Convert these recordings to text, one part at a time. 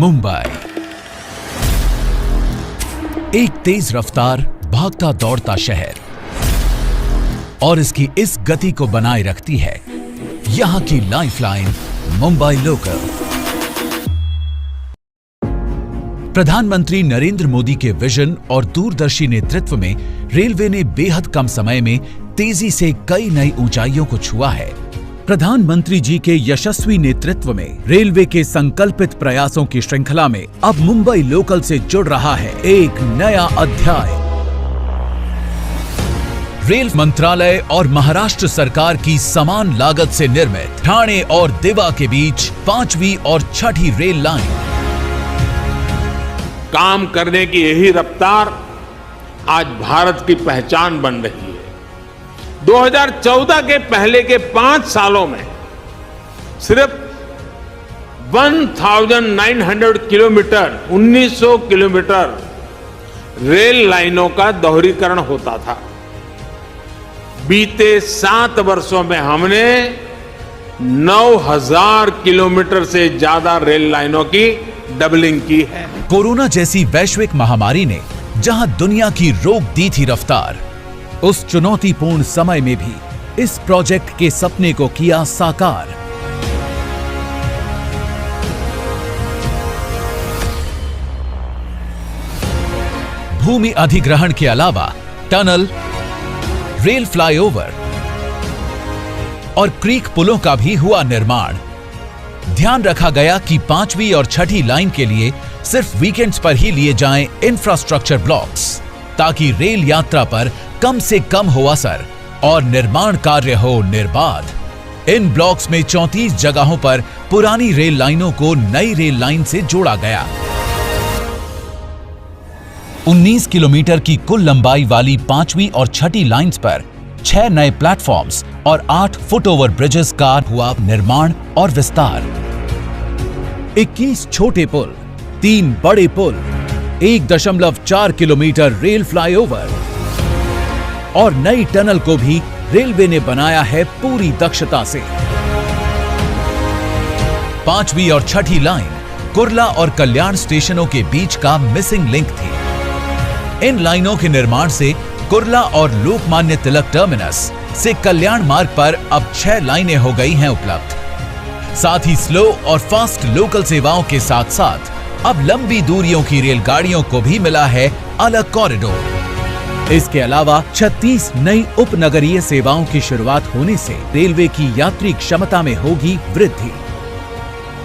मुंबई एक तेज रफ्तार भागता दौड़ता शहर और इसकी इस गति को बनाए रखती है यहां की लाइफलाइन मुंबई लोकल। प्रधानमंत्री नरेंद्र मोदी के विजन और दूरदर्शी नेतृत्व में रेलवे ने बेहद कम समय में तेजी से कई नई ऊंचाइयों को छुआ है। प्रधानमंत्री जी के यशस्वी नेतृत्व में रेलवे के संकल्पित प्रयासों की श्रृंखला में अब मुंबई लोकल से जुड़ रहा है एक नया अध्याय। रेल मंत्रालय और महाराष्ट्र सरकार की समान लागत से निर्मित ठाणे और दिवा के बीच 5वीं और 6ठी रेल लाइन। काम करने की यही रफ्तार आज भारत की पहचान बन रही है। 2014 के पहले के 5 सालों में सिर्फ 1900 किलोमीटर 1900 किलोमीटर रेल लाइनों का दोहरीकरण होता था। बीते 7 वर्षों में हमने 9000 किलोमीटर से ज्यादा रेल लाइनों की डबलिंग की है। कोरोना जैसी वैश्विक महामारी ने जहां दुनिया की रोक दी थी रफ्तार, उस चुनौतीपूर्ण समय में भी इस प्रोजेक्ट के सपने को किया साकार। भूमि अधिग्रहण के अलावा टनल, रेल फ्लाईओवर और क्रीक पुलों का भी हुआ निर्माण। ध्यान रखा गया कि 5वीं और 6ठी लाइन के लिए सिर्फ वीकेंड्स पर ही लिए जाएं इंफ्रास्ट्रक्चर ब्लॉक्स, ताकि रेल यात्रा पर कम से कम हो असर और निर्माण कार्य हो निर्बाध। इन ब्लॉक्स में 34 जगहों पर पुरानी रेल लाइनों को नई रेल लाइन से जोड़ा गया। 19 किलोमीटर की कुल लंबाई वाली 5वीं और 6ठी लाइंस पर 6 नए प्लेटफॉर्म्स और 8 फुटओवर ब्रिजेस का हुआ निर्माण और विस्तार। 21 छोटे पुल, 3 बड़े पुल, 1.4 किलोमीटर रेल फ्लाईओवर और नई टनल को भी रेलवे ने बनाया है पूरी दक्षता से। 5वीं और 6ठी लाइन कुर्ला और कल्याण स्टेशनों के बीच का मिसिंग लिंक थी। इन लाइनों के निर्माण से कुर्ला और लोकमान्य तिलक टर्मिनस से कल्याण मार्ग पर अब 6 लाइनें हो गई हैं उपलब्ध। साथ ही स्लो और फास्ट लोकल सेवाओं के साथ साथ अब लंबी दूरियों की रेलगाड़ियों को भी मिला है अलग कॉरिडोर। इसके अलावा 36 नई उपनगरीय सेवाओं की शुरुआत होने से रेलवे की यात्री क्षमता में होगी वृद्धि।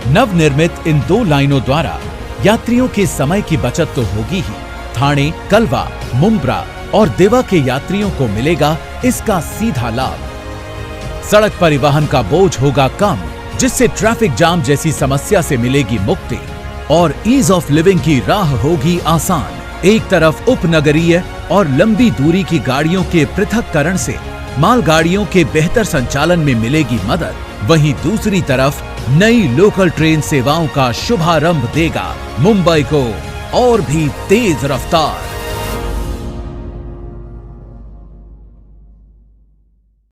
नवनिर्मित इन 2 लाइनों द्वारा यात्रियों के समय की बचत तो होगी ही, ठाणे, कलवा, मुंब्रा और दिवा के यात्रियों को मिलेगा इसका सीधा लाभ। सड़क परिवहन का बोझ होगा कम, जिससे ट्रैफिक जाम जैसी समस्या से मिलेगी मुक्ति और ईज ऑफ लिविंग की राह होगी आसान। एक तरफ उपनगरीय और लंबी दूरी की गाड़ियों के पृथक्करण से मालगाड़ियों के बेहतर संचालन में मिलेगी मदद, वहीं दूसरी तरफ नई लोकल ट्रेन सेवाओं का शुभारंभ देगा मुंबई को और भी तेज रफ्तार।